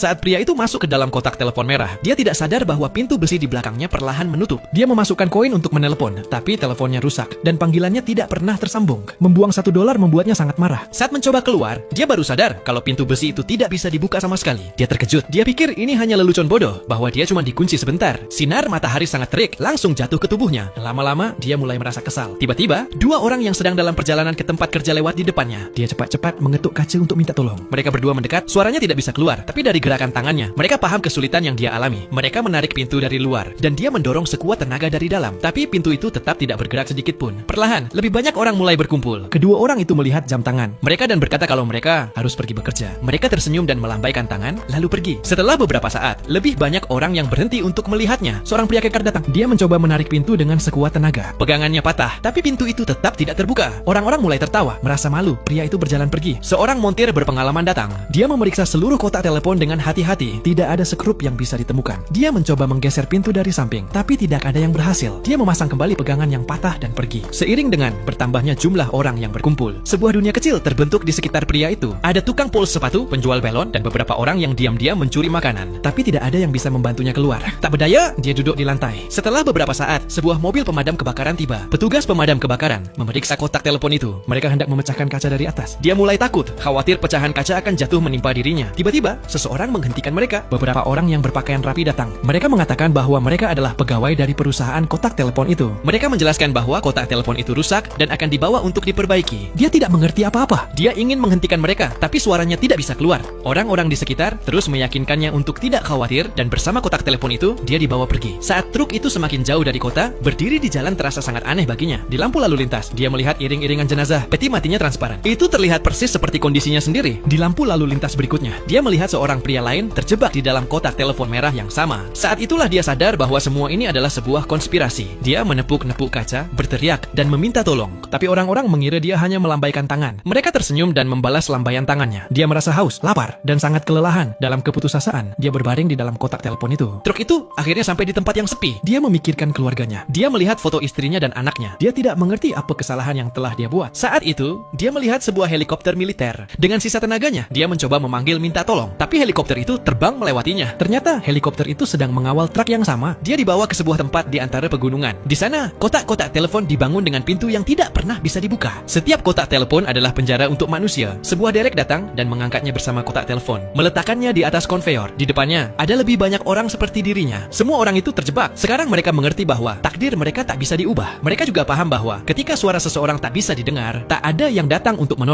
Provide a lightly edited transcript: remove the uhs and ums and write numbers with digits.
Saat pria itu masuk ke dalam kotak telepon merah, dia tidak sadar bahwa pintu besi di belakangnya perlahan menutup. Dia memasukkan koin untuk menelepon, tapi teleponnya rusak dan panggilannya tidak pernah tersambung. Membuang $1 membuatnya sangat marah. Saat mencoba keluar, dia baru sadar kalau pintu besi itu tidak bisa dibuka sama sekali. Dia terkejut. Dia pikir ini hanya lelucon bodoh, bahwa dia cuma dikunci sebentar. Sinar matahari sangat terik langsung jatuh ke tubuhnya. Lama-lama, dia mulai merasa kesal. Tiba-tiba, dua orang yang sedang dalam perjalanan ke tempat kerja lewat di depannya. Dia cepat-cepat mengetuk kaca untuk minta tolong. Mereka berdua mendekat, suaranya tidak bisa keluar, tapi dari gerakan tangannya, mereka paham kesulitan yang dia alami. Mereka menarik pintu dari luar, dan dia mendorong sekuat tenaga dari dalam. Tapi pintu itu tetap tidak bergerak sedikit pun. Perlahan, lebih banyak orang mulai berkumpul. Kedua orang itu melihat jam tangan mereka dan berkata kalau mereka harus pergi bekerja. Mereka tersenyum dan melambaikan tangan, lalu pergi. Setelah beberapa saat, lebih banyak orang yang berhenti untuk melihatnya. Seorang pria kekar datang. Dia mencoba menarik pintu dengan sekuat tenaga. Pegangannya patah, tapi pintu itu tetap tidak terbuka. Orang-orang mulai tertawa, merasa malu. Pria itu berjalan pergi. Seorang montir berpengalaman datang. Dia memeriksa seluruh kotak telepon dengan hati-hati. Tidak ada sekrup yang bisa ditemukan. Dia mencoba menggeser pintu dari samping, tapi tidak ada yang berhasil. Dia memasang kembali pegangan yang patah dan pergi. Seiring dengan bertambahnya jumlah orang yang berkumpul, sebuah dunia kecil terbentuk di sekitar pria itu. Ada tukang polis sepatu, penjual belon, dan beberapa orang yang diam-diam mencuri makanan. Tapi tidak ada yang bisa membantunya keluar. Tak berdaya, dia duduk di lantai. Setelah beberapa saat, sebuah mobil pemadam kebakaran tiba. Petugas pemadam kebakaran memeriksa kotak telepon itu. Mereka hendak memecahkan kaca dari atas. Dia mulai takut, khawatir pecahan kaca akan jatuh menimpa dirinya. Tiba-tiba, seseorang menghentikan mereka. Beberapa orang yang berpakaian rapi datang. Mereka mengatakan bahwa mereka adalah pegawai dari perusahaan kotak telepon itu. Mereka menjelaskan bahwa kotak telepon itu rusak dan akan dibawa untuk diperbaiki. Dia tidak mengerti apa-apa. Dia ingin menghentikan mereka, tapi suaranya tidak bisa keluar. Orang-orang di sekitar terus meyakinkannya untuk tidak khawatir dan bersama kotak telepon itu, dia dibawa pergi. Saat truk itu semakin jauh dari kota, berdiri di jalan terasa sangat aneh baginya. Di lampu lalu lintas, dia melihat iring-iringan jenazah. Peti matinya transparan. Itu terlihat persis seperti kondisinya sendiri. Di lampu lalu lintas berikutnya, dia melihat seorang pria lain terjebak di dalam kotak telepon merah yang sama. Saat itulah dia sadar bahwa semua ini adalah sebuah konspirasi. Dia menepuk-nepuk kaca, berteriak, dan meminta tolong. Tapi orang-orang mengira dia hanya melambaikan tangan. Mereka tersenyum dan membalas lambaian tangannya. Dia merasa haus, lapar, dan sangat kelelahan. Dalam keputusasaan, dia berbaring di dalam kotak telepon itu. Truk itu akhirnya sampai di tempat yang sepi. Dia memikirkan keluarganya. Dia melihat foto istrinya dan anaknya. Dia tidak mengerti apa kesalahan yang telah dia buat. Saat itu, dia melihat sebuah helikopter militer. Dengan sisa tenaganya, dia mencoba memanggil minta tolong. Tapi helikopter itu terbang melewatinya. Ternyata helikopter itu sedang mengawal truk yang sama. Dia dibawa ke sebuah tempat di antara pegunungan. Di sana, kotak-kotak telepon dibangun dengan pintu yang tidak pernah bisa dibuka. Setiap kotak telepon adalah penjara untuk manusia. Sebuah derek datang dan mengangkatnya bersama kotak telepon. Meletakkannya di atas konveyor. Di depannya, ada lebih banyak orang seperti dirinya. Semua orang itu terjebak. Sekarang mereka mengerti bahwa takdir mereka tak bisa diubah. Mereka juga paham bahwa ketika suara seseorang tak bisa didengar, tak ada yang datang untuk menolong.